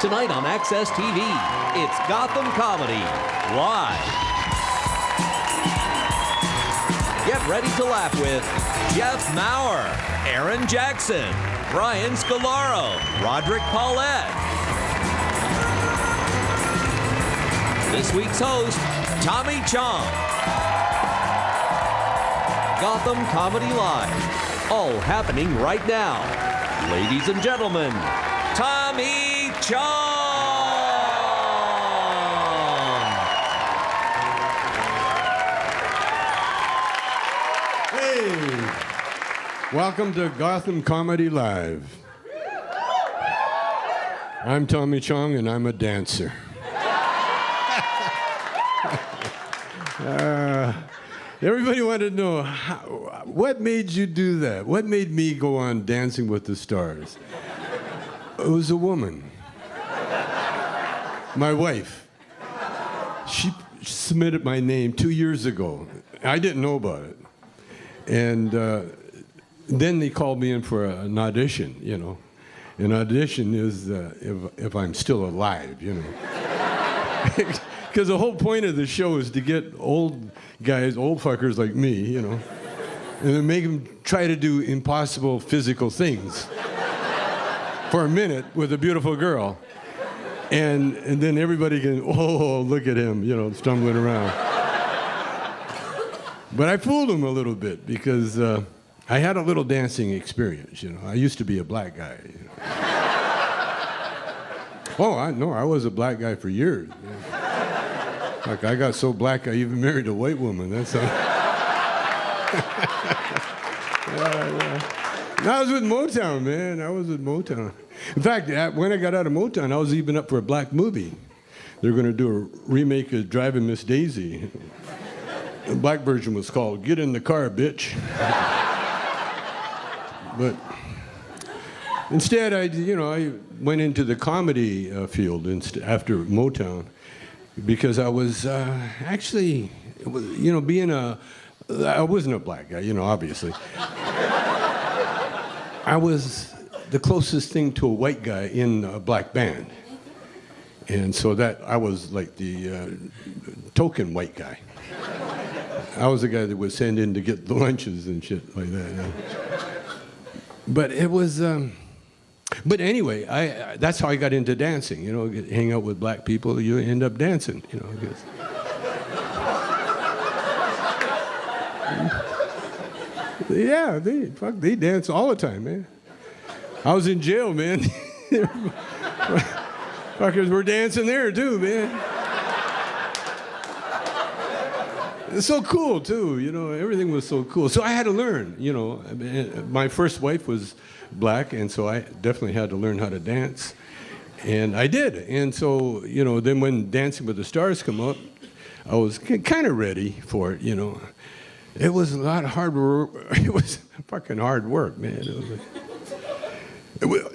Tonight on Access TV, it's Gotham Comedy Live. Get ready to laugh with Jeff Maurer, Aaron Jackson, Brian Scalaro, Roderick Paulette. This week's host, Tommy Chong. Gotham Comedy Live, all happening right now. Ladies and gentlemen, Tommy Chong! Hey! Welcome to Gotham Comedy Live. I'm Tommy Chong, and I'm a dancer. Everybody wanted to know, what made you do that? What made me go on Dancing with the Stars? It was a woman. My wife. She submitted my name 2 years ago. I didn't know about it. And then they called me in for an audition, you know. An audition is if I'm still alive, you know. Because the whole point of the show is to get old guys, old fuckers like me, you know, and then make them try to do impossible physical things for a minute with a beautiful girl. And then everybody can, oh, look at him, you know, stumbling around. But I fooled them a little bit because I had a little dancing experience, you know. I used to be a black guy. You know. Oh, I was a black guy for years. You know. Like, I got so black, I even married a white woman. That's how... yeah. I was with Motown, man. I was with Motown. In fact, when I got out of Motown, I was even up for a black movie. They were going to do a remake of Driving Miss Daisy. The black version was called Get in the Car, Bitch. But instead, I went into the comedy field after Motown. Because I was actually, I wasn't a black guy, you know, obviously. I was the closest thing to a white guy in a black band. And so that I was like the token white guy. I was the guy that was sent in to get the lunches and shit like that. Yeah. But it was... But anyway, that's how I got into dancing. You know, hang out with black people, you end up dancing. You know, I guess. Yeah, they dance all the time, man. I was in jail, man. Fuckers were dancing there too, man. It's so cool too, you know. Everything was so cool. So I had to learn. You know, my first wife was black, and so I definitely had to learn how to dance, and I did. And so, you know, then when Dancing with the Stars come up, I was kind of ready for it. You know, it was a lot of hard work. It was fucking hard work, man.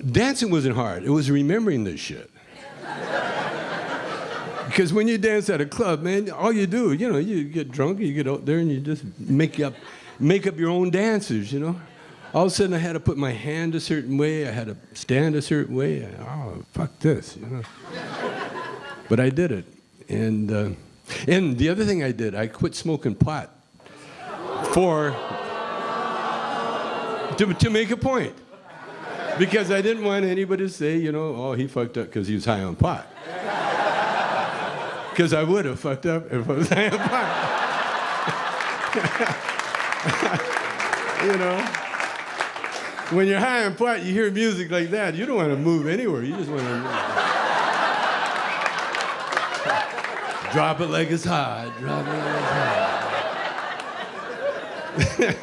Dancing wasn't hard. It was remembering this shit. Because when you dance at a club, man, all you do, you know, you get drunk, you get out there, and you just make up your own dances, you know. All of a sudden, I had to put my hand a certain way. I had to stand a certain way. Oh, fuck this, you know. But I did it. And the other thing I did, I quit smoking pot to make a point. Because I didn't want anybody to say, you know, oh, he fucked up because he was high on pot. Because I would have fucked up if I was high on pot. You know? When you're high on pot, you hear music like that, you don't want to move anywhere. You just want to drop it like it's hot. Drop it like it's hot.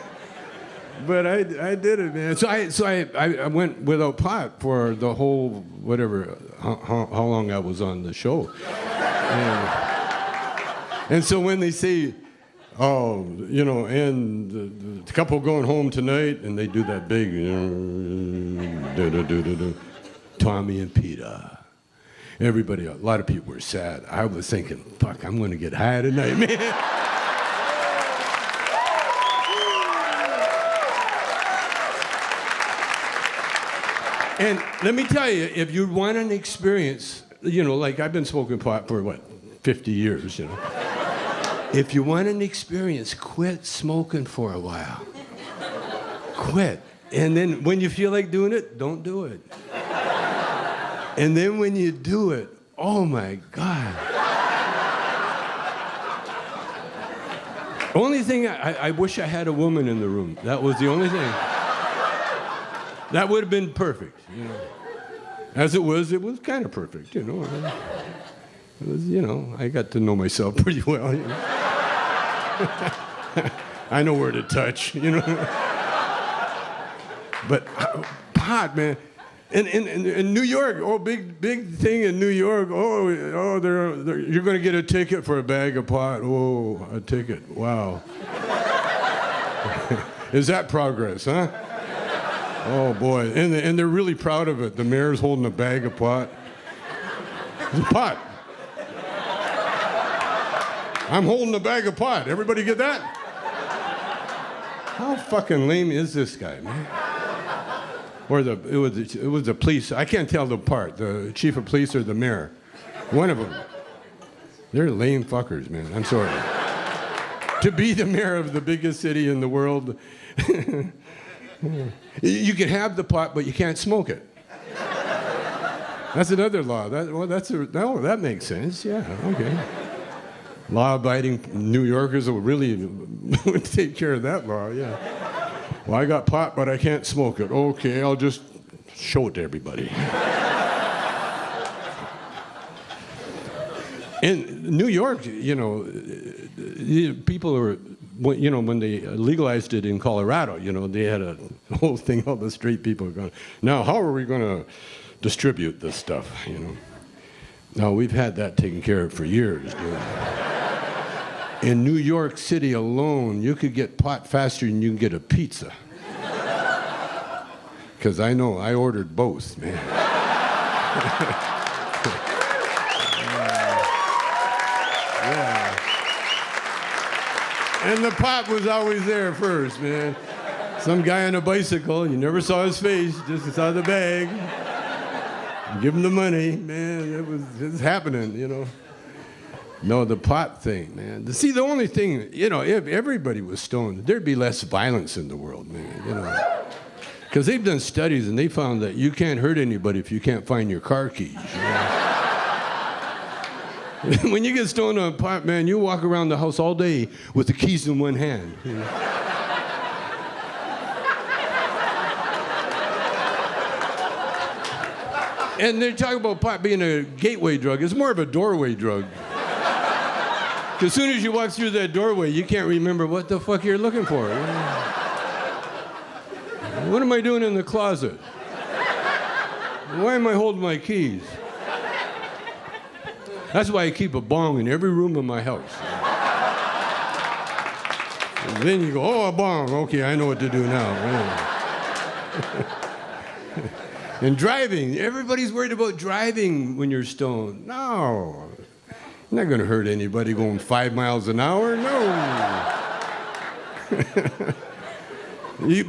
But I did it, man. So I went without pot for the whole, whatever, how long I was on the show. And so when they say, oh, you know, and the couple going home tonight, and they do that big, Tommy and Peter. Everybody, a lot of people were sad. I was thinking, fuck, I'm going to get high tonight, man. And let me tell you, if you want an experience, like I've been smoking pot for 50 years, If you want an experience, quit smoking for a while. Quit. And then when you feel like doing it, don't do it. And then when you do it, oh my God. Only thing, I wish I had a woman in the room. That was the only thing. That would have been perfect, As it was kind of perfect, It was, I got to know myself pretty well, I know where to touch, But pot, man. In New York, big thing in New York. You're going to get a ticket for a bag of pot. Oh, a ticket. Wow. Is that progress, huh? Oh boy, and they're really proud of it. The mayor's holding a bag of pot. It's a pot. I'm holding a bag of pot. Everybody get that? How fucking lame is this guy, man? Or it was the police. I can't tell the part. The chief of police or the mayor. One of them. They're lame fuckers, man. I'm sorry. To be the mayor of the biggest city in the world, you can have the pot, but you can't smoke it. That's another law. That makes sense. Yeah, okay. Law-abiding New Yorkers will really take care of that law. Yeah. Well, I got pot, but I can't smoke it. Okay, I'll just show it to everybody. In New York, people are, when they legalized it in Colorado, they had a whole thing, all the straight people are going, now how are we going to distribute this stuff, Now, we've had that taken care of for years, dude. In New York City alone, you could get pot faster than you can get a pizza. Because I know, I ordered both, man. Yeah. And the pot was always there first, man. Some guy on a bicycle, you never saw his face, just saw the bag. Give him the money, man. It was happening, No, the pot thing, man. See, the only thing, if everybody was stoned, there'd be less violence in the world, man, Because they've done studies and they found that you can't hurt anybody if you can't find your car keys. When you get stoned on pot, man, you walk around the house all day with the keys in one hand. And they talk about pot being a gateway drug. It's more of a doorway drug. As soon as you walk through that doorway, you can't remember what the fuck you're looking for. What am I doing in the closet? Why am I holding my keys? That's why I keep a bong in every room in my house. And then you go, oh, a bong. Okay, I know what to do now. And driving. Everybody's worried about driving when you're stoned. No. You're not going to hurt anybody going 5 miles an hour. No.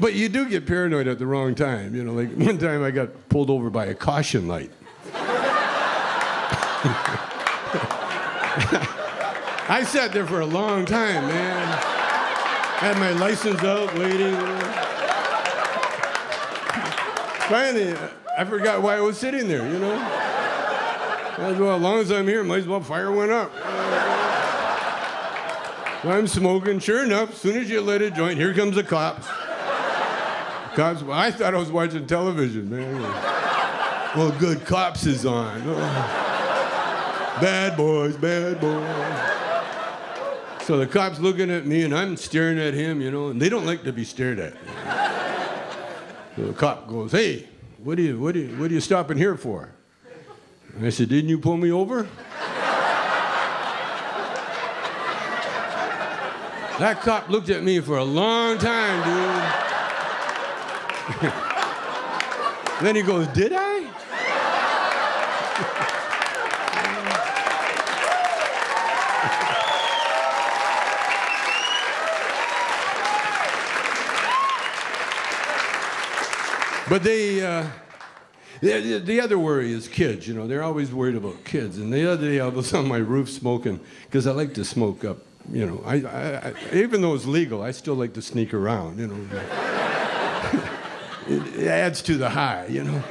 But you do get paranoid at the wrong time. Like one time I got pulled over by a caution light. I sat there for a long time, man. Had my license out, waiting. Finally, I forgot why I was sitting there, As well, as long as I'm here, might as well fire one up. I'm smoking. Sure enough, as soon as you lit a joint, here comes the cops. Cops. Well, I thought I was watching television, man. Well, good, cops is on. Bad boys, bad boys. So the cop's looking at me, and I'm staring at him, and they don't like to be stared at. So the cop goes, "Hey, what are you stopping here for?" And I said, "Didn't you pull me over?" That cop looked at me for a long time, dude. Then he goes, "Did I?" But The other worry is kids, you know. They're always worried about kids. And the other day I was on my roof smoking, because I like to smoke up, you know. I even though it's legal, I still like to sneak around, you know. It adds to the high, you know.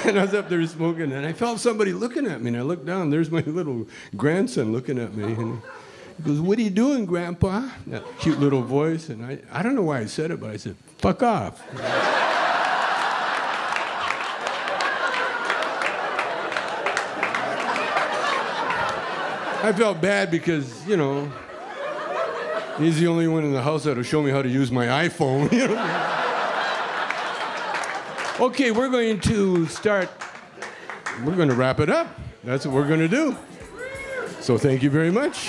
And I was up there smoking, and I felt somebody looking at me, and I looked down, there's my little grandson looking at me, and he goes, "What are you doing, Grandpa?" That cute little voice, and I don't know why I said it, but I said, "Fuck off." I felt bad because, you know, he's the only one in the house that'll show me how to use my iPhone, you know. Okay, we're going to wrap it up. That's what we're going to do. So thank you very much.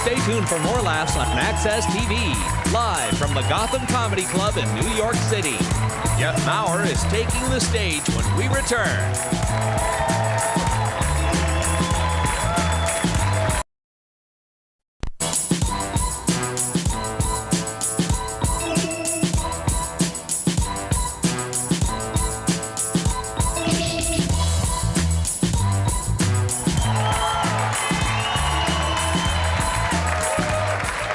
Stay tuned for more laughs on Access TV, live from the Gotham Comedy Club in New York City. Jeff Maurer is taking the stage when we return.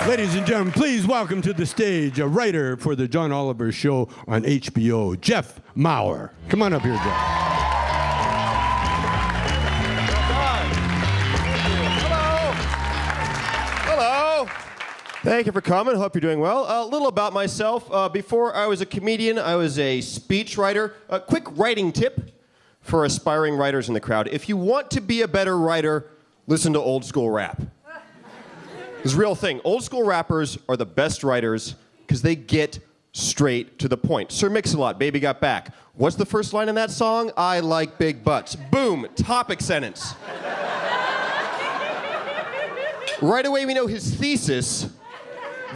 Ladies and gentlemen, please welcome to the stage a writer for the John Oliver Show on HBO, Jeff Maurer. Come on up here, Jeff. Hello. Thank you for coming. Hope you're doing well. A little about myself. Before I was a comedian, I was a speech writer. A quick writing tip for aspiring writers in the crowd. If you want to be a better writer, listen to old school rap. It's a real thing. Old school rappers are the best writers because they get straight to the point. Sir Mix-a-Lot, Baby Got Back. What's the first line in that song? I like big butts. Boom, topic sentence. Right away we know his thesis,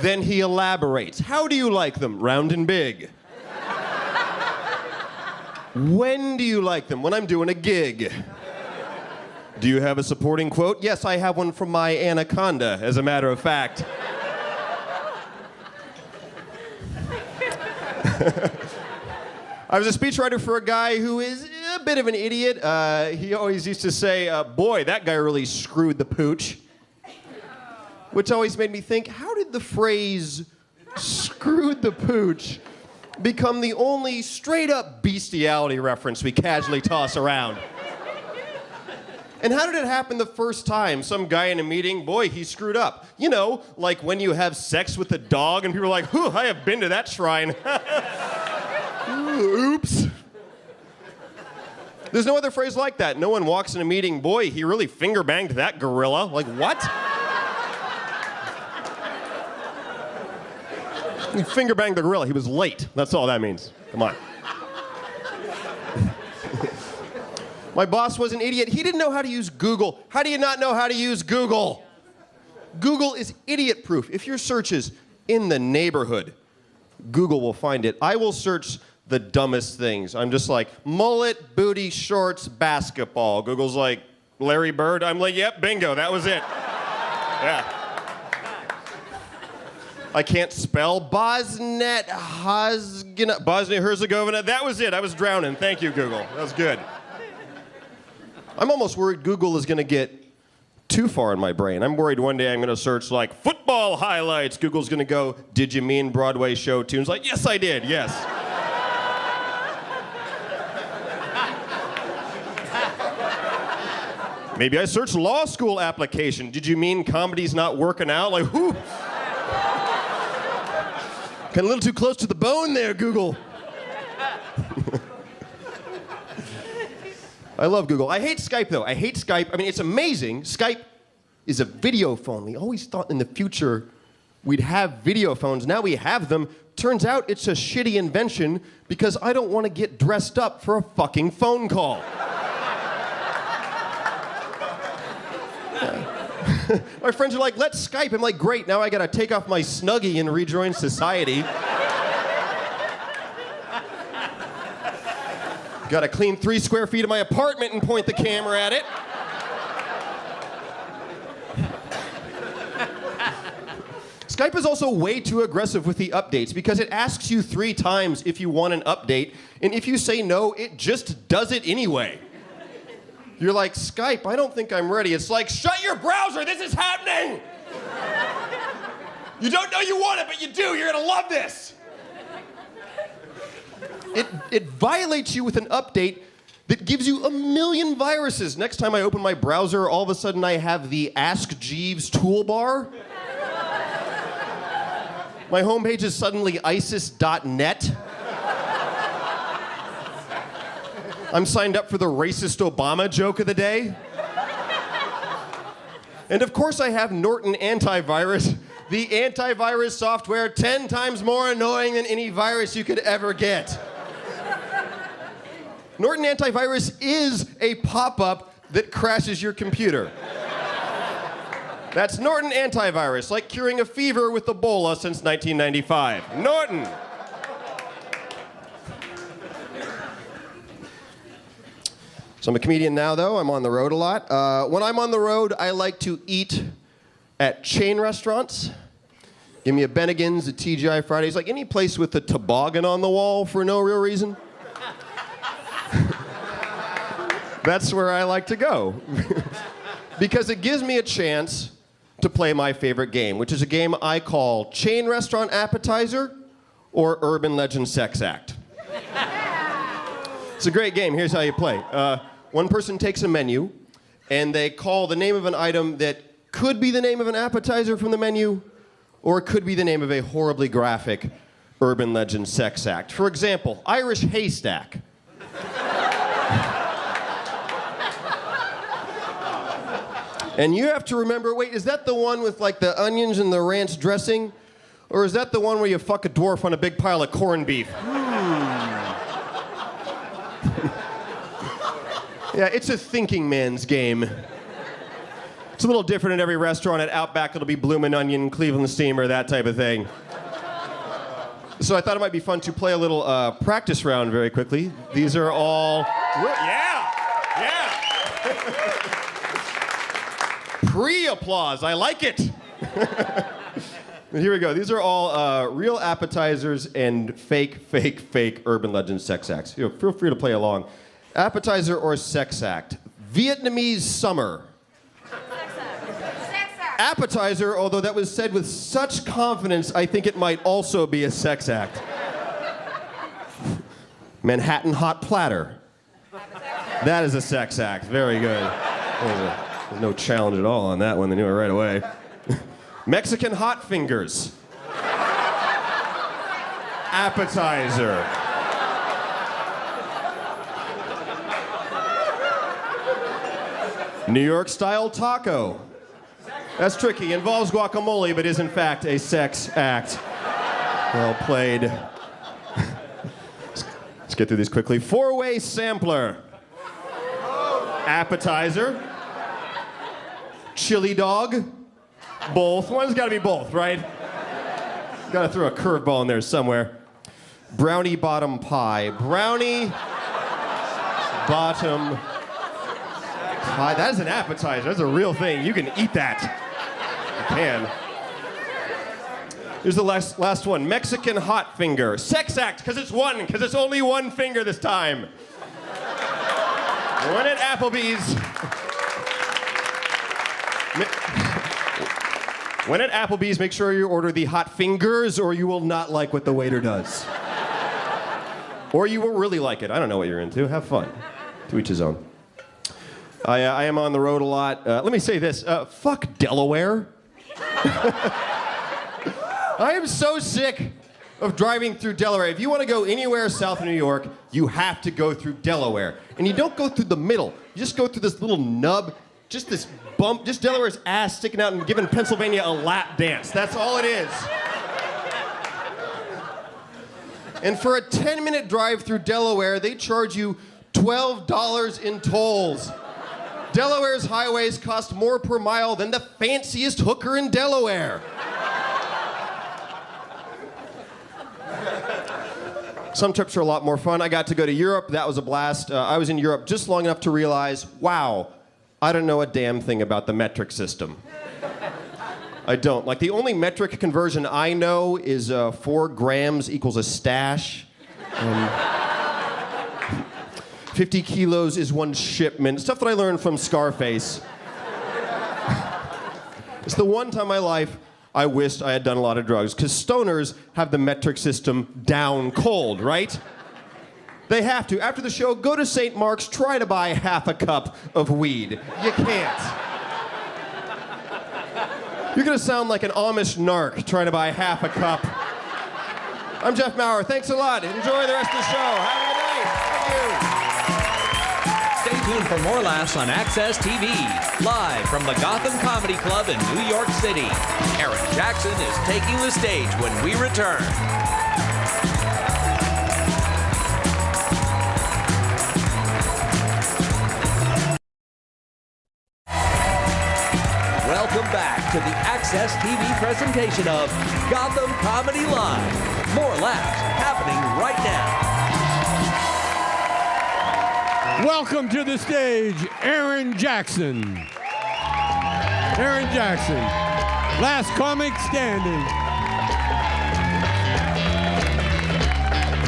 then he elaborates. How do you like them? Round and big. When do you like them? When I'm doing a gig. Do you have a supporting quote? Yes, I have one from my anaconda, as a matter of fact. I was a speechwriter for a guy who is a bit of an idiot. He always used to say, boy, that guy really screwed the pooch. Which always made me think, how did the phrase, screwed the pooch, become the only straight-up bestiality reference we casually toss around? And how did it happen the first time? Some guy in a meeting, boy, he screwed up. You know, like when you have sex with a dog and people are like, whew, I have been to that shrine. Oops. There's no other phrase like that. No one walks in a meeting, boy, he really finger banged that gorilla. Like, what? He finger banged the gorilla. He was late. That's all that means. Come on. My boss was an idiot. He didn't know how to use Google. How do you not know how to use Google? Google is idiot-proof. If your search is in the neighborhood, Google will find it. I will search the dumbest things. I'm just like, mullet, booty, shorts, basketball. Google's like, Larry Bird? I'm like, yep, bingo, that was it. Yeah. I can't spell Bosnia-Herzegovina. That was it. I was drowning. Thank you, Google. That was good. I'm almost worried Google is going to get too far in my brain. I'm worried one day I'm going to search, like, football highlights. Google's going to go, did you mean Broadway show tunes? Like, yes, I did, yes. Maybe I searched law school application. Did you mean comedy's not working out? Like, whoo. Got a little too close to the bone there, Google. I love Google. I hate Skype, though. I hate Skype. I mean, it's amazing. Skype is a video phone. We always thought in the future we'd have video phones. Now we have them. Turns out it's a shitty invention because I don't want to get dressed up for a fucking phone call. My friends are like, let's Skype. I'm like, great. Now I got to take off my Snuggie and rejoin society. Got to clean 3 square feet of my apartment and point the camera at it. Skype is also way too aggressive with the updates because it asks you 3 times if you want an update, and if you say no, it just does it anyway. You're like, Skype, I don't think I'm ready. It's like, shut your browser, this is happening! You don't know you want it, but you do, you're gonna love this! It violates you with an update that gives you a million viruses. Next time I open my browser, all of a sudden I have the Ask Jeeves toolbar. My homepage is suddenly ISIS.net. I'm signed up for the racist Obama joke of the day. And of course I have Norton Antivirus, the antivirus software 10 times more annoying than any virus you could ever get. Norton Antivirus is a pop-up that crashes your computer. That's Norton Antivirus, like curing a fever with Ebola since 1995. Norton! So I'm a comedian now, though. I'm on the road a lot. When I'm on the road, I like to eat at chain restaurants. Give me a Bennigan's, a TGI Fridays, like any place with a toboggan on the wall for no real reason. That's where I like to go. Because it gives me a chance to play my favorite game, which is a game I call Chain Restaurant Appetizer or Urban Legend Sex Act. It's a great game. Here's how you play. One person takes a menu, and they call the name of an item that could be the name of an appetizer from the menu, or it could be the name of a horribly graphic Urban Legend Sex Act. For example, Irish Haystack. And you have to remember, wait, is that the one with like the onions and the ranch dressing? Or is that the one where you fuck a dwarf on a big pile of corned beef? Yeah, it's a thinking man's game. It's a little different at every restaurant. At Outback, it'll be Bloomin' Onion, Cleveland Steamer, that type of thing. So I thought it might be fun to play a little practice round very quickly. These are all... Yeah! Pre-applause, I like it. Here we go. These are all real appetizers and fake Urban Legend sex acts. Feel free to play along. Appetizer or sex act? Vietnamese summer. Sex act. Appetizer, although that was said with such confidence, I think it might also be a sex act. Manhattan hot platter. That is a sex act. Very good. There's no challenge at all on that one. They knew it right away. Mexican hot fingers. Appetizer. New York style taco. That's tricky. Involves guacamole, but is in fact a sex act. Well played. Let's get through these quickly. 4-way sampler. Appetizer. Chili dog. Both. One's got to be both, right? Got to throw a curveball in there somewhere. Brownie bottom pie. Brownie bottom pie. That is an appetizer. That's a real thing. You can eat that. You can. Here's the last one. Mexican hot finger. Sex act, because it's only one finger this time. One at Applebee's. When at Applebee's, make sure you order the hot fingers or you will not like what the waiter does. Or you will really like it. I don't know what you're into. Have fun. To each his own. I am on the road a lot. Let me say this. Fuck Delaware. I am so sick of driving through Delaware. If you want to go anywhere south of New York, you have to go through Delaware. And you don't go through the middle. You just go through this little nub, just this bump, just Delaware's ass sticking out and giving Pennsylvania a lap dance. That's all it is. And for a 10-minute drive through Delaware, they charge you $12 in tolls. Delaware's highways cost more per mile than the fanciest hooker in Delaware. Some trips are a lot more fun. I got to go to Europe. That was a blast. I was in Europe just long enough to realize, wow, I don't know a damn thing about the metric system. I don't. Like, the only metric conversion I know is 4 grams equals a stash. 50 kilos is 1 shipment. Stuff that I learned from Scarface. It's the one time in my life I wished I had done a lot of drugs, because stoners have the metric system down cold, right? They have to. After the show, go to St. Mark's, try to buy half a cup of weed. You can't. You're gonna sound like an Amish narc trying to buy half a cup. I'm Jeff Maurer. Thanks a lot. Enjoy the rest of the show. Have a good night. Thank you. Stay tuned for more laughs on Access TV. Live from the Gotham Comedy Club in New York City. Aaron Jackson is taking the stage when we return. Welcome back to the Access TV presentation of Gotham Comedy Live. More laughs happening right now. Welcome to the stage, Aaron Jackson. Aaron Jackson, last comic standing.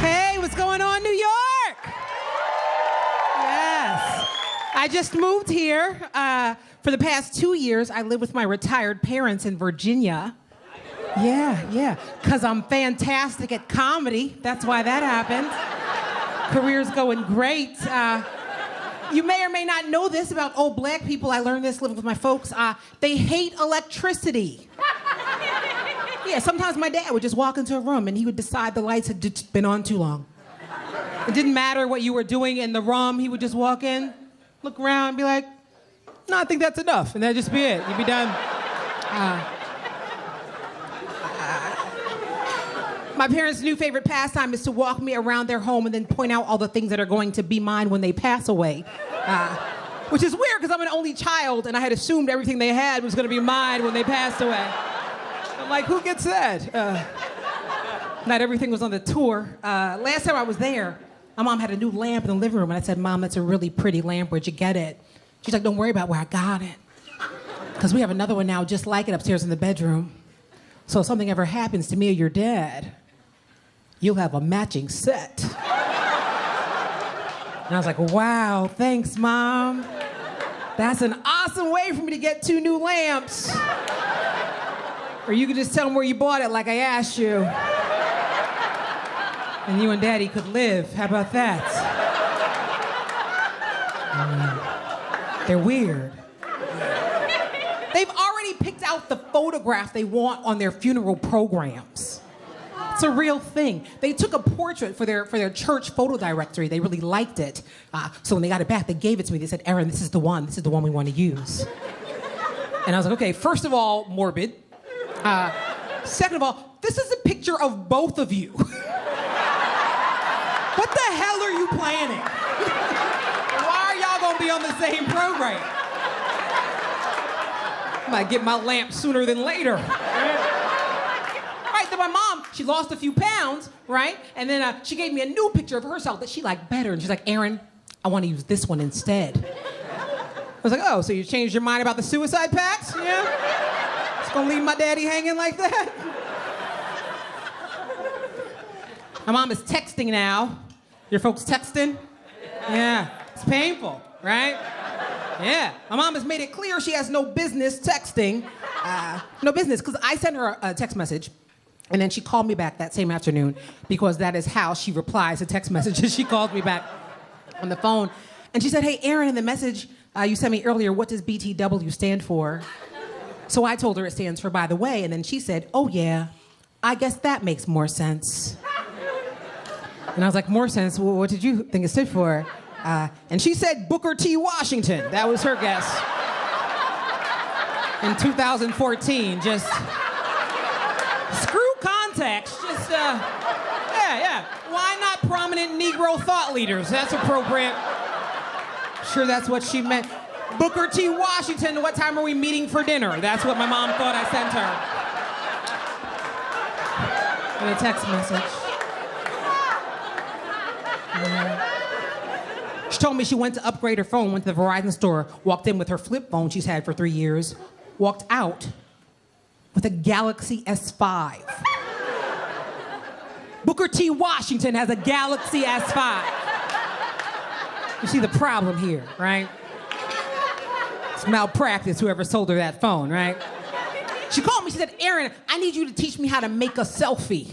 Hey, what's going on, New York? Yes. I just moved here. For the past 2 years, I live with my retired parents in Virginia. Yeah. Because I'm fantastic at comedy. That's why that happened. Career's going great. You may or may not know this about old black people. I learned this living with my folks. They hate electricity. Yeah, sometimes my dad would just walk into a room and he would decide the lights had just been on too long. It didn't matter what you were doing in the room. He would just walk in, look around, and be like, no, I think that's enough. And that'd just be it. You'd be done. My parents' new favorite pastime is to walk me around their home and then point out all the things that are going to be mine when they pass away. Which is weird because I'm an only child and I had assumed everything they had was going to be mine when they passed away. I'm like, who gets that? Not everything was on the tour. Last time I was there, my mom had a new lamp in the living room and I said, Mom, that's a really pretty lamp. Where'd you get it? She's like, don't worry about where I got it. Because we have another one now just like it upstairs in the bedroom. So if something ever happens to me or your dad, you'll have a matching set. And I was like, wow, thanks, Mom. That's an awesome way for me to get 2 new lamps. Or you could just tell them where you bought it like I asked you. And you and Daddy could live. How about that? They're weird. They've already picked out the photograph they want on their funeral programs. It's a real thing. They took a portrait for their church photo directory. They really liked it. So when they got it back, they gave it to me. They said, Aaron, this is the one. This is the one we want to use. And I was like, okay, first of all, morbid. Second of all, this is a picture of both of you. What the hell are you planning? Why are y'all gonna be on the same program? I might get my lamp sooner than later. Right, then my mom, she lost a few pounds, right? And then she gave me a new picture of herself that she liked better. And she's like, Aaron, I want to use this one instead. I was like, oh, so you changed your mind about the suicide pacts? Yeah? Just gonna leave my daddy hanging like that? My mom is texting now. Your folks texting? Yeah, it's painful, right? Yeah, my mom has made it clear she has no business texting. No business, because I sent her a text message, and then she called me back that same afternoon, because that is how she replies to text messages. She called me back on the phone, and she said, hey, Aaron, in the message you sent me earlier, what does BTW stand for? So I told her it stands for by the way, and then she said, oh yeah, I guess that makes more sense. And I was like, more sense? Well, what did you think it stood for? And she said Booker T. Washington. That was her guess. In 2014, just screw context. Just, yeah. Why not prominent Negro thought leaders? That's appropriate. Sure, that's what she meant. Booker T. Washington, what time are we meeting for dinner? That's what my mom thought I sent her. In a text message. She told me she went to upgrade her phone, went to the Verizon store, walked in with her flip phone she's had for 3 years, walked out a Galaxy S5. Booker T. Washington has a Galaxy S5. You see the problem here, right? It's malpractice, whoever sold her that phone, right? She called me, she said, Aaron, I need you to teach me how to make a selfie.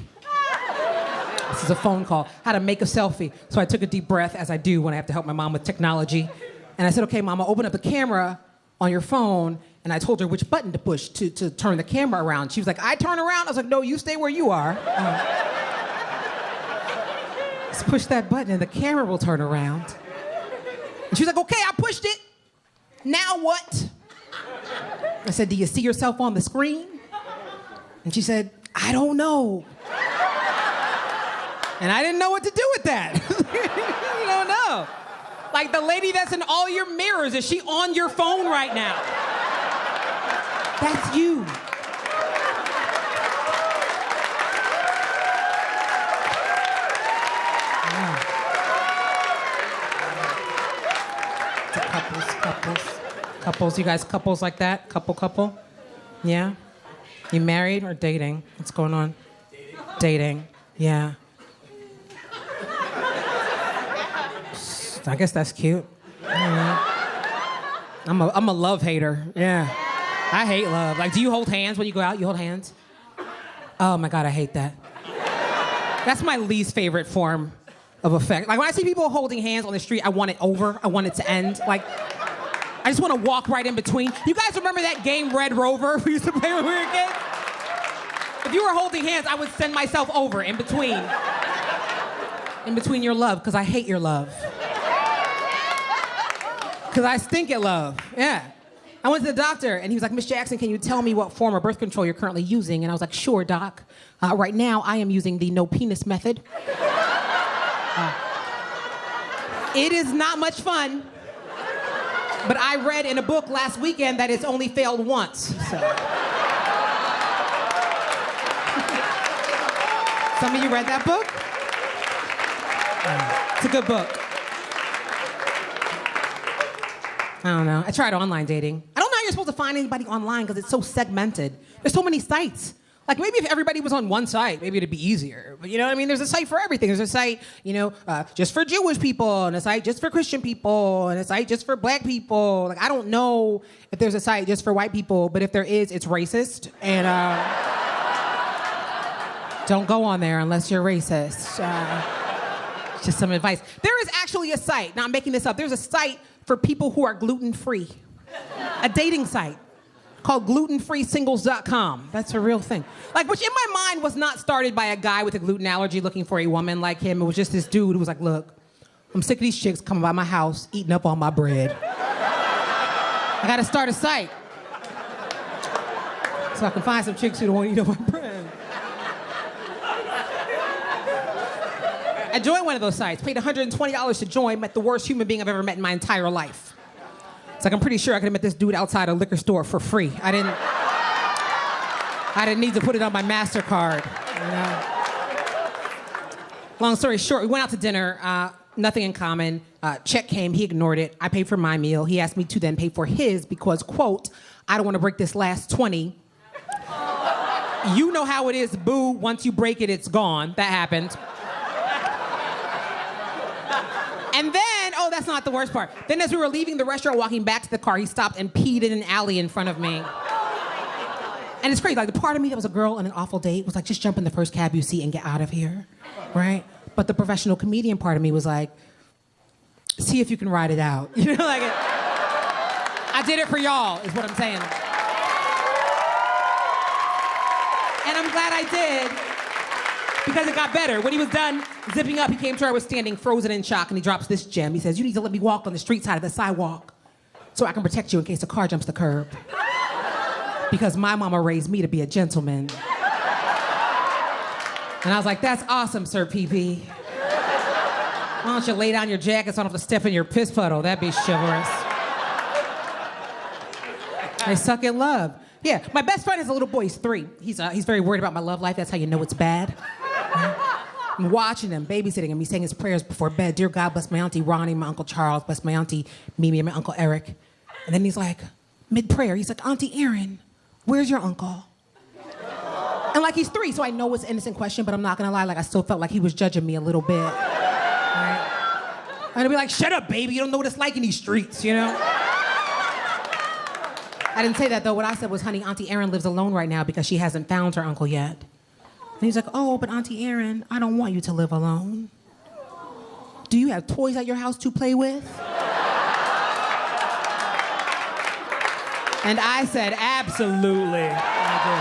This is a phone call, how to make a selfie. So I took a deep breath, as I do when I have to help my mom with technology. And I said, okay, Mama, open up the camera on your phone. And I told her which button to push to turn the camera around. She was like, I turn around? I was like, no, you stay where you are. Just push that button and the camera will turn around. And she was like, okay, I pushed it. Now what? I said, do you see yourself on the screen? And she said, I don't know. And I didn't know what to do with that. You don't know. Like the lady that's in all your mirrors, is she on your phone right now? That's you. Couples, you guys couples like that? Couple? Yeah? You married or dating? What's going on? Dating. Yeah. I guess that's cute. Yeah. I'm a love hater. Yeah. I hate love. Like, do you hold hands when you go out? You hold hands? Oh my God, I hate that. That's my least favorite form of affection. Like when I see people holding hands on the street, I want it over. I want it to end. Like, I just want to walk right in between. You guys remember that game Red Rover we used to play when we were kids? If you were holding hands, I would send myself over in between. In between your love, because I hate your love. Because I stink at love. Yeah. I went to the doctor, and he was like, Miss Jackson, can you tell me what form of birth control you're currently using? And I was like, sure, doc. Right now, I am using the no penis method. It is not much fun. But I read in a book last weekend that it's only failed once. So. Some of you read that book? It's a good book. I don't know. I tried online dating. I don't know how you're supposed to find anybody online because it's so segmented. There's so many sites. Like maybe if everybody was on one site, maybe it'd be easier. But you know what I mean? There's a site for everything. There's a site, just for Jewish people, and a site just for Christian people, and a site just for black people. Like I don't know if there's a site just for white people, but if there is, it's racist. And don't go on there unless you're racist. Just some advice. There is actually a site. Now I'm making this up. There's a site for people who are gluten-free. A dating site called glutenfreesingles.com. That's a real thing. Like, which in my mind was not started by a guy with a gluten allergy looking for a woman like him. It was just this dude who was like, look, I'm sick of these chicks coming by my house, eating up all my bread. I gotta start a site so I can find some chicks who don't want to eat up my bread. I joined one of those sites, paid $120 to join, met the worst human being I've ever met in my entire life. It's like, I'm pretty sure I could have met this dude outside a liquor store for free. I didn't need to put it on my MasterCard. You know? Long story short, we went out to dinner, nothing in common. Check came, he ignored it. I paid for my meal. He asked me to then pay for his because, quote, I don't want to break this last 20. You know how it is, boo. Once you break it, it's gone. That happened. And then, oh, that's not the worst part. Then as we were leaving the restaurant, walking back to the car, he stopped and peed in an alley in front of me. And it's crazy, like the part of me that was a girl on an awful date was like, just jump in the first cab you see and get out of here, right? But the professional comedian part of me was like, see if you can ride it out. You know, like, I did it for y'all, is what I'm saying. And I'm glad I did, because it got better. When he was done zipping up, he came to where I was standing frozen in shock, and he drops this gem. He says, you need to let me walk on the street side of the sidewalk so I can protect you in case the car jumps the curb. Because my mama raised me to be a gentleman. And I was like, that's awesome, Sir PP. Why don't you lay down your jacket so I don't have to step in your piss puddle? That'd be chivalrous. I suck at love. Yeah, my best friend is a little boy. He's 3. He's very worried about my love life. That's how you know it's bad. I'm watching him, babysitting him. He's saying his prayers before bed. Dear God, bless my auntie Ronnie, my uncle Charles, bless my auntie Mimi, and my uncle Eric. And then he's like, mid-prayer, he's like, Auntie Erin, where's your uncle? And like he's 3, so I know it's an innocent question, but I'm not gonna lie, like I still felt like he was judging me a little bit. Right? And I'd be like, shut up, baby, you don't know what it's like in these streets, you know? I didn't say that though. What I said was, honey, Auntie Erin lives alone right now because she hasn't found her uncle yet. And he's like, oh, but Auntie Erin, I don't want you to live alone. Do you have toys at your house to play with? And I said, absolutely. I do.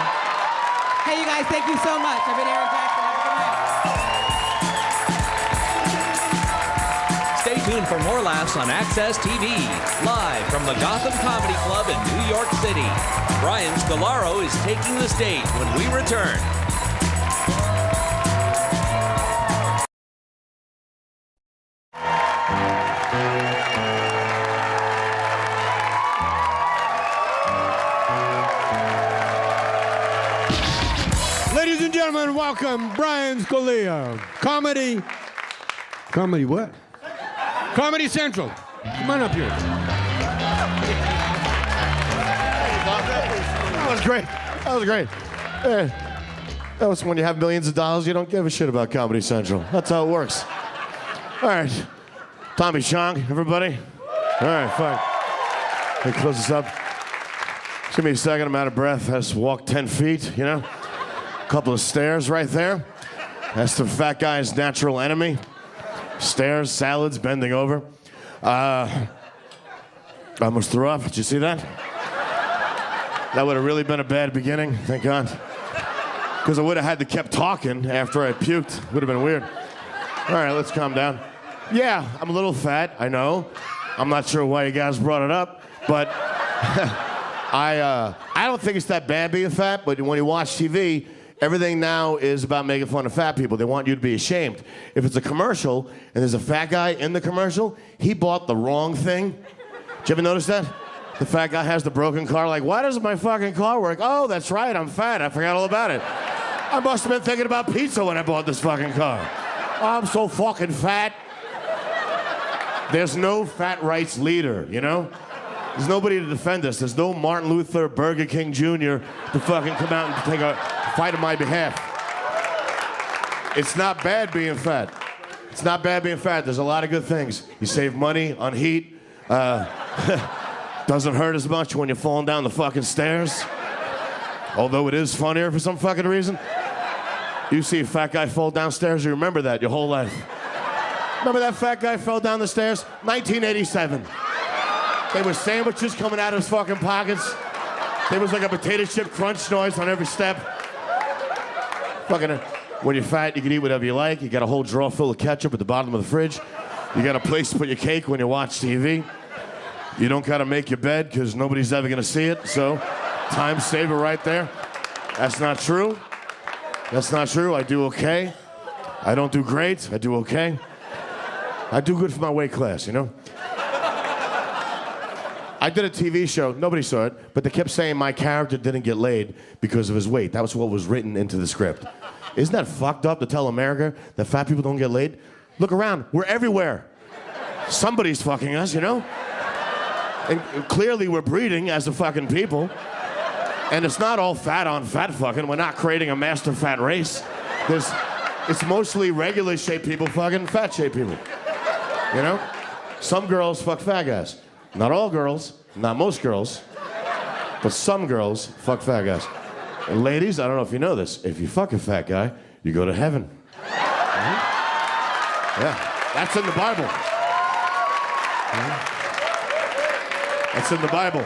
Hey, you guys, thank you so much. I've been Erin Jackson. Have a good night. Stay tuned for more laughs on Access TV. Live from the Gotham Comedy Club in New York City. Brian Scalaro is taking the stage when we return. Ladies and gentlemen, welcome Brian Scalia. Comedy what? Comedy Central. Come on up here. That was great. That was great. That was when you have millions of dollars, you don't give a shit about Comedy Central. That's how it works. All right. Tommy Chong, everybody. All right, fine. Let me close this up. Just give me a second. I'm out of breath. I just walked 10 feet, you know? A couple of stairs right there. That's the fat guy's natural enemy. Stairs, salads, bending over. I almost threw up. Did you see that? That would have really been a bad beginning, thank God. Because I would have had to kept talking after I puked. Would have been weird. All right, let's calm down. Yeah, I'm a little fat, I know. I'm not sure why you guys brought it up, but I don't think it's that bad being fat, but when you watch TV, everything now is about making fun of fat people. They want you to be ashamed. If it's a commercial and there's a fat guy in the commercial, he bought the wrong thing. Did you ever notice that? The fat guy has the broken car, like, why doesn't my fucking car work? Oh, that's right, I'm fat, I forgot all about it. I must have been thinking about pizza when I bought this fucking car. I'm so fucking fat. There's no fat rights leader, you know? There's nobody to defend us. There's no Martin Luther Burger King Jr. to fucking come out and take a fight on my behalf. It's not bad being fat. It's not bad being fat. There's a lot of good things. You save money on heat. Doesn't hurt as much when you're falling down the fucking stairs. Although it is funnier for some fucking reason. You see a fat guy fall downstairs, you remember that your whole life. Remember that fat guy fell down the stairs? 1987. There were sandwiches coming out of his fucking pockets. There was like a potato chip crunch noise on every step. Fucking, when you're fat, you can eat whatever you like. You got a whole drawer full of ketchup at the bottom of the fridge. You got a place to put your cake when you watch TV. You don't gotta make your bed because nobody's ever gonna see it, so time saver right there. That's not true. That's not true. I do okay. I don't do great. I do okay. I do good for my weight class, you know? I did a TV show, nobody saw it, but they kept saying my character didn't get laid because of his weight. That was what was written into the script. Isn't that fucked up to tell America that fat people don't get laid? Look around, we're everywhere. Somebody's fucking us, you know? And clearly we're breeding as a fucking people. And it's not all fat on fat fucking. We're not creating a master fat race. It's mostly regular shaped people fucking fat shaped people. You know? Some girls fuck fat guys. Not all girls, not most girls, but some girls fuck fat guys. And ladies, I don't know if you know this, if you fuck a fat guy, you go to heaven. Yeah, that's in the Bible. That's in the Bible.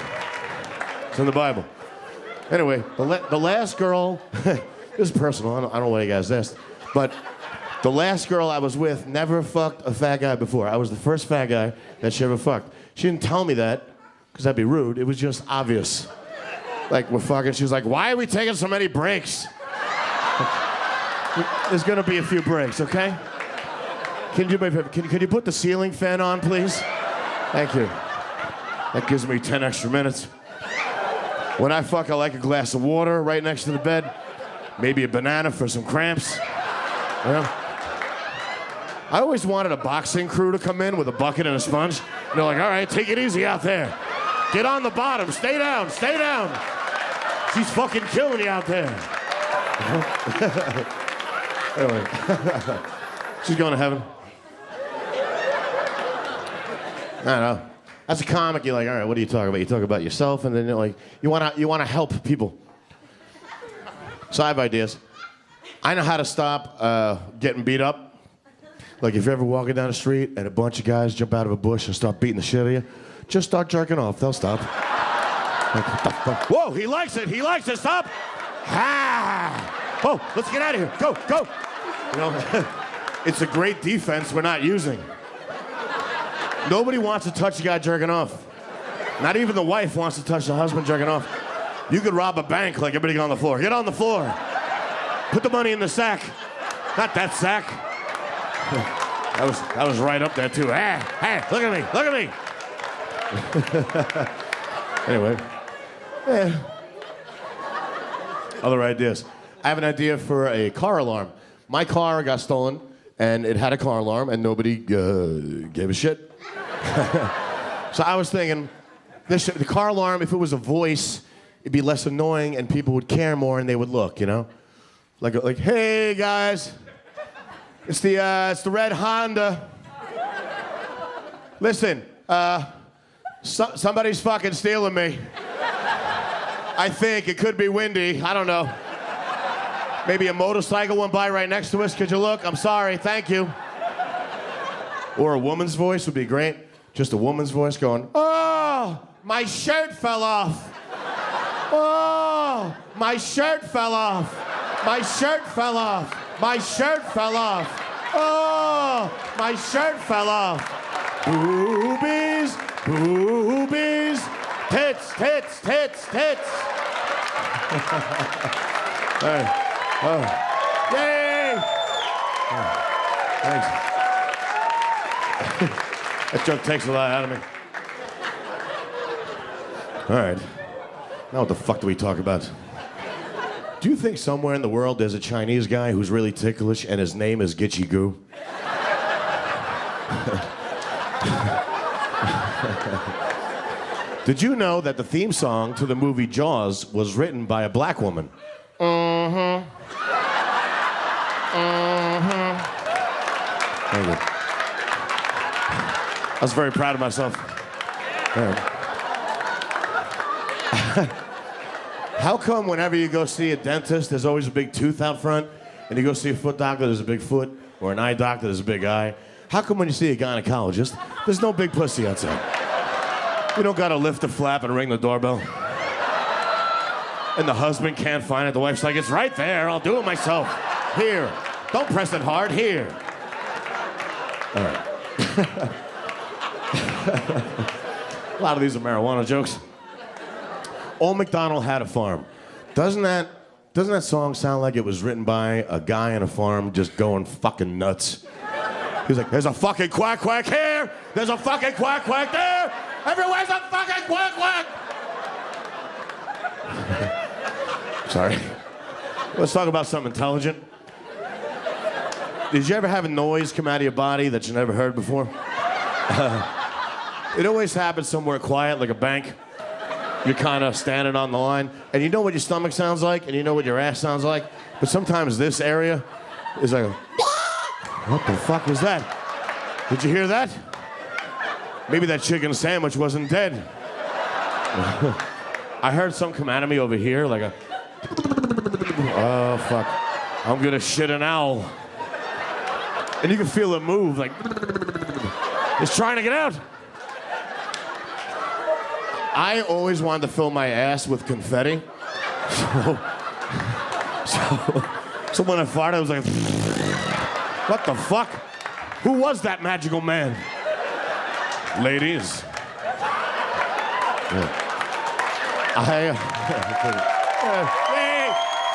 It's in the Bible. Anyway, the last girl, this is personal, I don't know why you guys asked, but the last girl I was with never fucked a fat guy before. I was the first fat guy that she ever fucked. She didn't tell me that, because that'd be rude. It was just obvious. Like, we're fucking, she was like, why are we taking so many breaks? There's gonna be a few breaks, okay? Can you put the ceiling fan on, please? Thank you. That gives me 10 extra minutes. When I fuck, I like a glass of water right next to the bed. Maybe a banana for some cramps. Yeah. I always wanted a boxing crew to come in with a bucket and a sponge. And they're like, all right, take it easy out there. Get on the bottom, stay down, stay down. She's fucking killing you out there. Anyway. She's going to heaven. I don't know. As a comic, you're like, all right, what do you talk about? You talk about yourself, and then you're like, you wanna help people. So I have ideas. I know how to stop getting beat up. Like if you're ever walking down the street and a bunch of guys jump out of a bush and start beating the shit out of you, just start jerking off. They'll stop. Like, what the fuck? Whoa, he likes it. He likes it. Stop. Ah. Oh, let's get out of here. Go, go. You know, it's a great defense we're not using. Nobody wants to touch a guy jerking off. Not even the wife wants to touch the husband jerking off. You could rob a bank like everybody on the floor. Get on the floor. Put the money in the sack. Not that sack. That was right up there too. Hey, look at me, look at me. Anyway. Yeah. Other ideas. I have an idea for a car alarm. My car got stolen, and it had a car alarm, and nobody gave a shit. So I was thinking, the car alarm, if it was a voice, it'd be less annoying, and people would care more, and they would look, you know? Like, hey guys, it's the red Honda. Listen, somebody's fucking stealing me. I think it could be windy. I don't know. Maybe a motorcycle went by right next to us. Could you look? I'm sorry. Thank you. Or a woman's voice would be great. Just a woman's voice going, oh, my shirt fell off. Oh, my shirt fell off. My shirt fell off. My shirt fell off. Oh, my shirt fell off. Boobies, boobies, tits, tits, tits, tits. Hey, oh, yay! Oh, thanks. That joke takes a lot out of me. All right. Now what the fuck do we talk about? Do you think somewhere in the world there's a Chinese guy who's really ticklish and his name is Gitchy Goo? Did you know that the theme song to the movie Jaws was written by a black woman? Mm-hmm. Mm-hmm. Thank you. I was very proud of myself. How come whenever you go see a dentist, there's always a big tooth out front, and you go see a foot doctor, there's a big foot, or an eye doctor, there's a big eye? How come when you see a gynecologist, there's no big pussy outside? You don't gotta lift the flap and ring the doorbell. And the husband can't find it. The wife's like, it's right there. I'll do it myself. Here. Don't press it hard. Here. All right. A lot of these are marijuana jokes. Old MacDonald had a farm. Doesn't that song sound like it was written by a guy on a farm just going fucking nuts? He's like, there's a fucking quack quack here. There's a fucking quack quack there. Everywhere's a fucking quack quack. Sorry. Let's talk about something intelligent. Did you ever have a noise come out of your body that you never heard before? It always happens somewhere quiet, like a bank. You're kind of standing on the line, and you know what your stomach sounds like, and you know what your ass sounds like, but sometimes this area is like, what the fuck was that? Did you hear that? Maybe that chicken sandwich wasn't dead. I heard something come out of me over here, like a, oh fuck, I'm gonna shit an owl. And you can feel it move, like, it's trying to get out. I always wanted to fill my ass with confetti. So when I farted, I was like, what the fuck? Who was that magical man? Ladies. Yeah. Hey,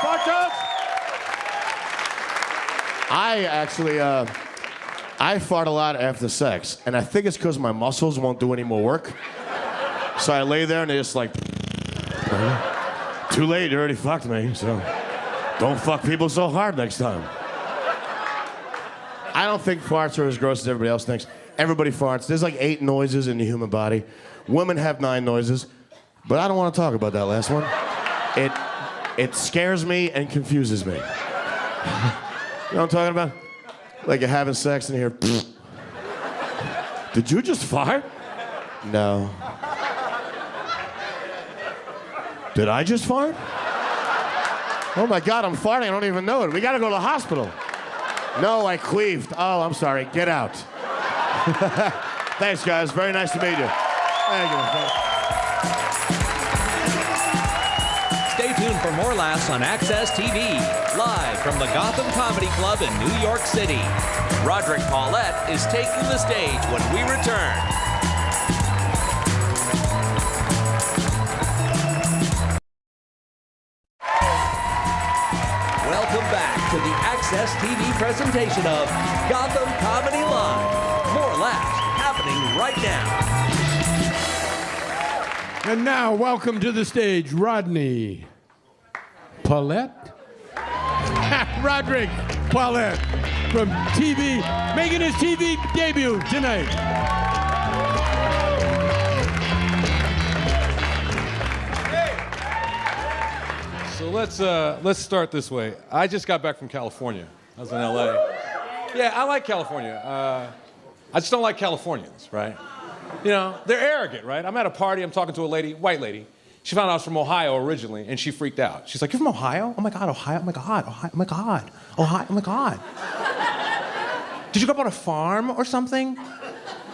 fart jokes! I actually, I fart a lot after sex, and I think it's because my muscles won't do any more work. So I lay there and they just like, too late, you already fucked me, so don't fuck people so hard next time. I don't think farts are as gross as everybody else thinks. Everybody farts. There's like 8 noises in the human body. Women have 9 noises, but I don't want to talk about that last one. It scares me and confuses me. You know what I'm talking about? Like you're having sex and you hear, did you just fart? No. Did I just fart? Oh my God, I'm farting, I don't even know it. We gotta go to the hospital. No, I queefed. Oh, I'm sorry, get out. Thanks, guys, very nice to meet you. Thank you. Stay tuned for more laughs on Access TV, live from the Gotham Comedy Club in New York City. Roderick Paulette is taking the stage when we return. Welcome back to the Access TV presentation of Gotham Comedy Live. More laughs happening right now. And now, welcome to the stage, Rodney Paulette? Roderick Paulette from TV, making his TV debut tonight. So let's start this way. I just got back from California. I was in LA. Yeah, I like California. I just don't like Californians, right? You know, they're arrogant, right? I'm at a party, I'm talking to a lady, white lady. She found out I was from Ohio originally, and she freaked out. She's like, "You're from Ohio? Oh my God, Ohio, oh my God, Ohio, oh my God, Ohio, oh my God. Did you grow up on a farm or something?"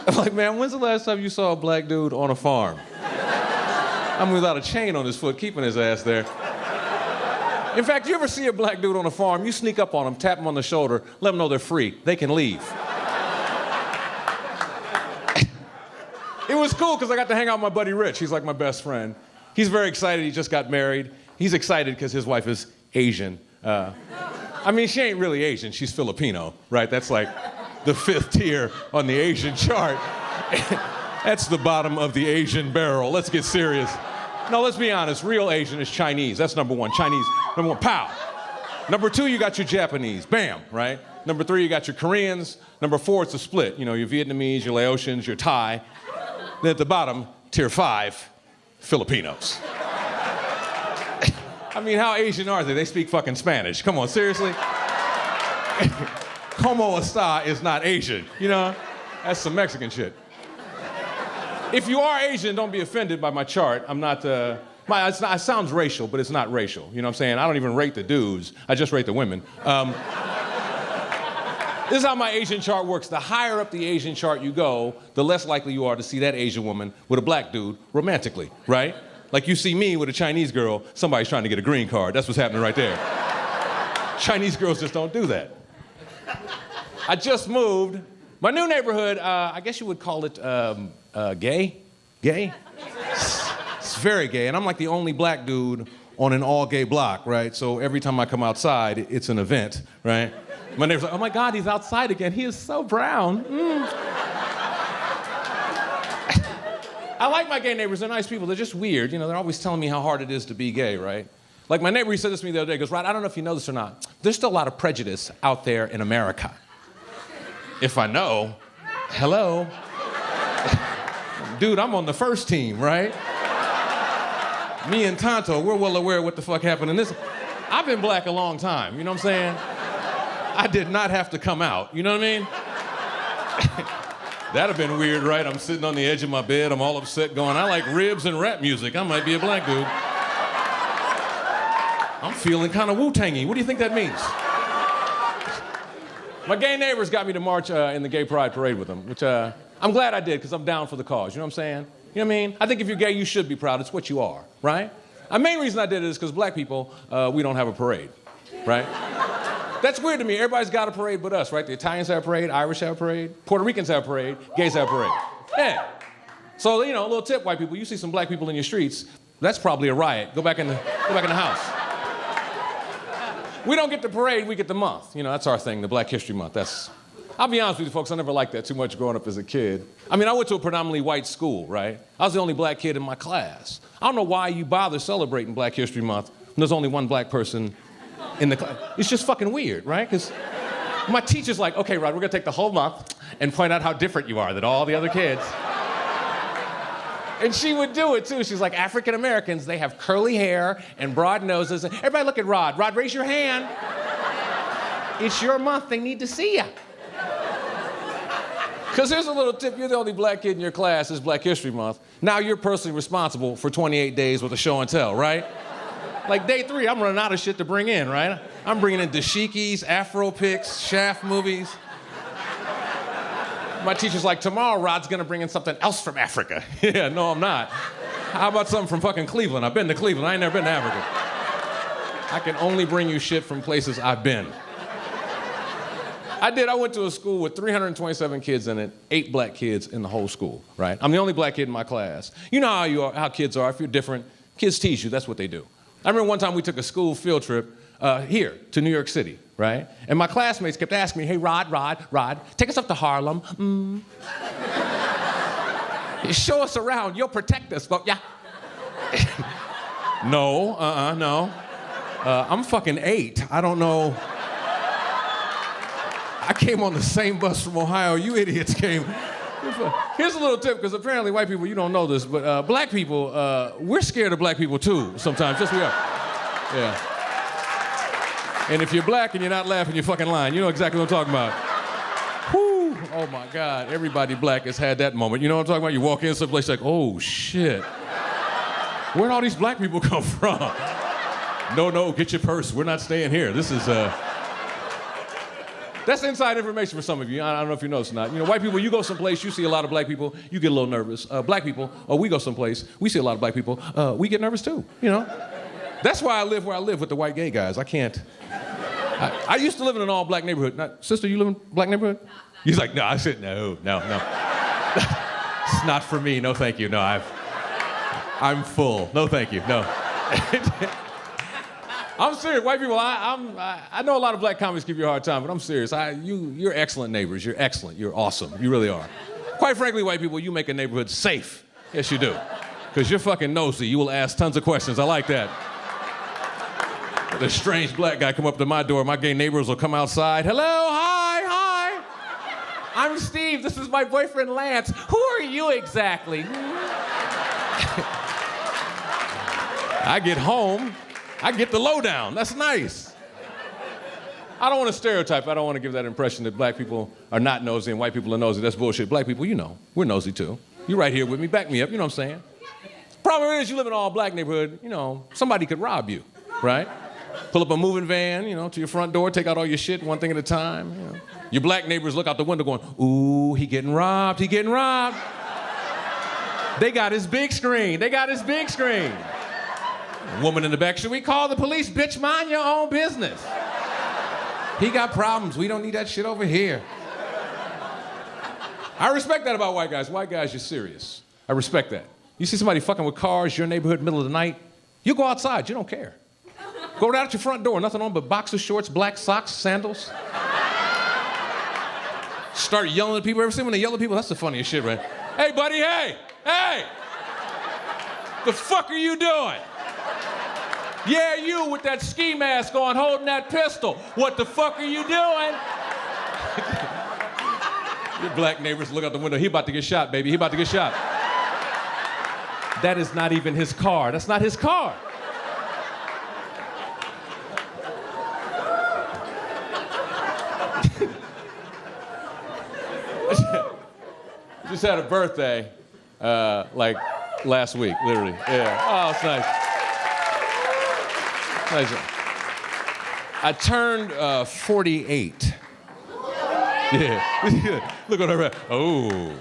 I'm like, "Man, when's the last time you saw a black dude on a farm? I'm without a chain on his foot, keeping his ass there. In fact, you ever see a black dude on a farm, you sneak up on them, tap them on the shoulder, let them know they're free. They can leave." It was cool because I got to hang out with my buddy Rich. He's like my best friend. He's very excited. He just got married. He's excited because his wife is Asian. I mean, she ain't really Asian. She's Filipino, right? That's like the 5th tier on the Asian chart. That's the bottom of the Asian barrel. Let's get serious. No, let's be honest. Real Asian is Chinese. That's number one. Chinese. Number one, pow. Number 2, you got your Japanese. Bam, right? Number 3, you got your Koreans. Number 4, it's a split. You know, your Vietnamese, your Laotians, your Thai. Then at the bottom, tier 5, Filipinos. I mean, how Asian are they? They speak fucking Spanish. Come on, seriously? Como esta is not Asian, you know? That's some Mexican shit. If you are Asian, don't be offended by my chart. I'm not, it sounds racial, but it's not racial. You know what I'm saying? I don't even rate the dudes. I just rate the women. This is how my Asian chart works. The higher up the Asian chart you go, the less likely you are to see that Asian woman with a black dude romantically, right? Like you see me with a Chinese girl, somebody's trying to get a green card. That's what's happening right there. Chinese girls just don't do that. I just moved. My new neighborhood, I guess you would call it gay? Gay? It's very gay, and I'm like the only black dude on an all-gay block, right? So every time I come outside, it's an event, right? My neighbor's like, "Oh my God, he's outside again. He is so brown." I like my gay neighbors. They're nice people. They're just weird. You know, they're always telling me how hard it is to be gay, right? Like my neighbor, he said this to me the other day. He goes, "Rod, I don't know if you know this or not. There's still a lot of prejudice out there in America." If I know, hello. Dude, I'm on the first team, right? Me and Tonto, we're well aware of what the fuck happened in this. I've been black a long time, you know what I'm saying? I did not have to come out, you know what I mean? That'd have been weird, right? I'm sitting on the edge of my bed, I'm all upset going, "I like ribs and rap music. I might be a black dude." I'm feeling kind of Wu-Tangy. What do you think that means? My gay neighbors got me to march in the Gay Pride Parade with them, which I'm glad I did because I'm down for the cause, you know what I'm saying? You know what I mean? I think if you're gay, you should be proud. It's what you are, right? The main reason I did it is because black people, we don't have a parade, right? That's weird to me. Everybody's got a parade but us, right? The Italians have a parade, Irish have a parade, Puerto Ricans have a parade, gays have a parade. Yeah. So, you know, a little tip, white people, you see some black people in your streets, that's probably a riot. Go back in the house. We don't get the parade, we get the month. You know, that's our thing, the Black History Month. I'll be honest with you folks, I never liked that too much growing up as a kid. I mean, I went to a predominantly white school, right? I was the only black kid in my class. I don't know why you bother celebrating Black History Month when there's only one black person in the class. It's just fucking weird, right? Because my teacher's like, "Okay, Rod, we're gonna take the whole month and point out how different you are than all the other kids." And she would do it too. She's like, African Americans, they have curly hair and broad noses. Everybody look at Rod. Rod, raise your hand. It's your month. They need to see you. Because here's a little tip. You're the only black kid in your class. It's Black History Month. Now you're personally responsible for 28 days with a show and tell, right? Like day 3, I'm running out of shit to bring in, right? I'm bringing in dashikis, Afro pics, Shaft movies. My teacher's like, tomorrow Rod's gonna bring in something else from Africa. Yeah, no, I'm not. How about something from fucking Cleveland? I've been to Cleveland. I ain't never been to Africa. I can only bring you shit from places I've been. I went to a school with 327 kids in it, 8 black kids in the whole school, right? I'm the only black kid in my class. You know how kids are. If you're different, kids tease you. That's what they do. I remember one time we took a school field trip here to New York City, right? And my classmates kept asking me, hey, Rod, take us up to Harlem. Show us around. You'll protect us, but yeah. No. I'm fucking 8. I don't know. I came on the same bus from Ohio you idiots came. Here's a little tip, because apparently white people, you don't know this, but black people, we're scared of black people too sometimes. Yes, we are. Yeah. And if you're black and you're not laughing, you're fucking lying. You know exactly what I'm talking about. Whew. Oh my God, everybody black has had that moment. You know what I'm talking about? You walk in someplace like, oh shit. Where'd all these black people come from? No, get your purse. We're not staying here. This is, that's inside information for some of you. I don't know if you know this or not. You know, white people, you go someplace, you see a lot of black people, you get a little nervous. Black people, we go someplace, we see a lot of black people, we get nervous too, you know? That's why I live where I live with the white gay guys. I can't. I used to live in an all-black neighborhood. Now, sister, you live in a black neighborhood? He's like, no. I said, no. It's not for me. No, thank you. No, I'm full. No, thank you. No. I'm serious. White people, I know a lot of black comics give you a hard time, but I'm serious. You're excellent neighbors. You're excellent. You're awesome. You really are. Quite frankly, white people, you make a neighborhood safe. Yes, you do. Because you're fucking nosy. You will ask tons of questions. I like that. The strange black guy come up to my door. My gay neighbors will come outside. Hello, hi. I'm Steve. This is my boyfriend, Lance. Who are you exactly? I get home. I get the lowdown. That's nice. I don't want to stereotype. I don't want to give that impression that black people are not nosy and white people are nosy. That's bullshit. Black people, you know, we're nosy too. You're right here with me. Back me up. You know what I'm saying? Problem is, you live in an all-black neighborhood, you know, somebody could rob you, right? Pull up a moving van, you know, to your front door, take out all your shit one thing at a time. You know. Your black neighbors look out the window going, ooh, he getting robbed. They got his big screen. Woman in the back, should we call the police? Bitch, mind your own business. He got problems. We don't need that shit over here. I respect that about white guys. White guys, you're serious. I respect that. You see somebody fucking with cars, your neighborhood, middle of the night, you go outside, you don't care. Go right out your front door, nothing on but boxer shorts, black socks, sandals. Start yelling at people. Ever seen when they yell at people? That's the funniest shit, right? Hey, buddy, hey! The fuck are you doing? Yeah, you with that ski mask on, holding that pistol. What the fuck are you doing? Your black neighbors look out the window. He about to get shot, baby. He about to get shot. That is not even his car. That's not his car. Just had a birthday, like last week, literally. Yeah. Oh, it's nice. Nice. I turned 48. Yeah. Look at her. Oh.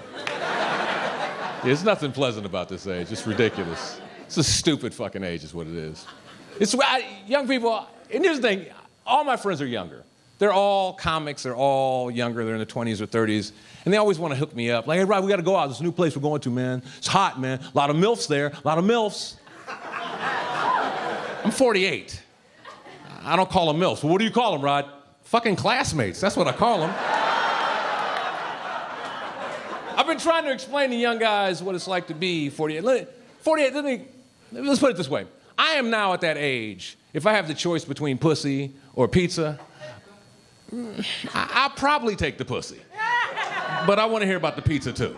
There's nothing pleasant about this age. It's ridiculous. It's a stupid fucking age is what it is. It's young people, and here's the thing, all my friends are younger. They're all comics, they're all younger, they're in their 20s or 30s, and they always want to hook me up. Like, hey, Rob, we got to go out. There's a new place we're going to, man. It's hot, man. A lot of MILFs there, a lot of MILFs. I'm 48. I don't call them MILFs. Well, what do you call them, Rod? Fucking classmates. That's what I call them. I've been trying to explain to young guys what it's like to be 48. Let's put it this way. I am now at that age, if I have the choice between pussy or pizza, I'll probably take the pussy. But I want to hear about the pizza too.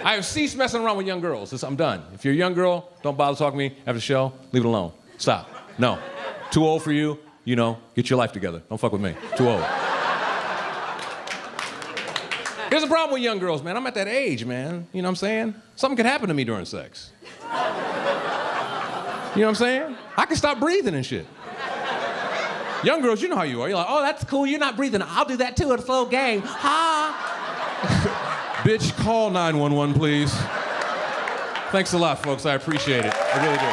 I have ceased messing around with young girls. I'm done. If you're a young girl, don't bother talking to me after the show. Leave it alone. Stop. No. Too old for you. You know, get your life together. Don't fuck with me. Too old. Here's the problem with young girls, man. I'm at that age, man. You know what I'm saying? Something could happen to me during sex. You know what I'm saying? I can stop breathing and shit. Young girls, you know how you are. You're like, oh, that's cool. You're not breathing. I'll do that too. It's a slow game. Ha! Bitch, call 911, please. Thanks a lot, folks. I appreciate it. I really do.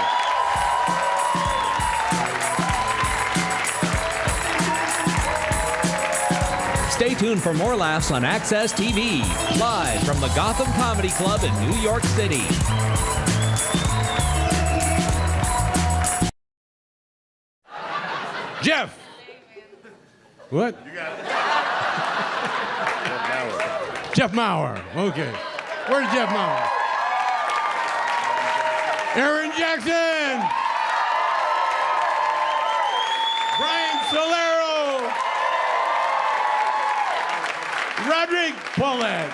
Stay tuned for more laughs on Access TV, live from the Gotham Comedy Club in New York City. Jeff! What? You got it. Jeff Maurer. Okay. Where's Jeff Maurer? Aaron Jackson! Brian Solero! Roderick Paulette!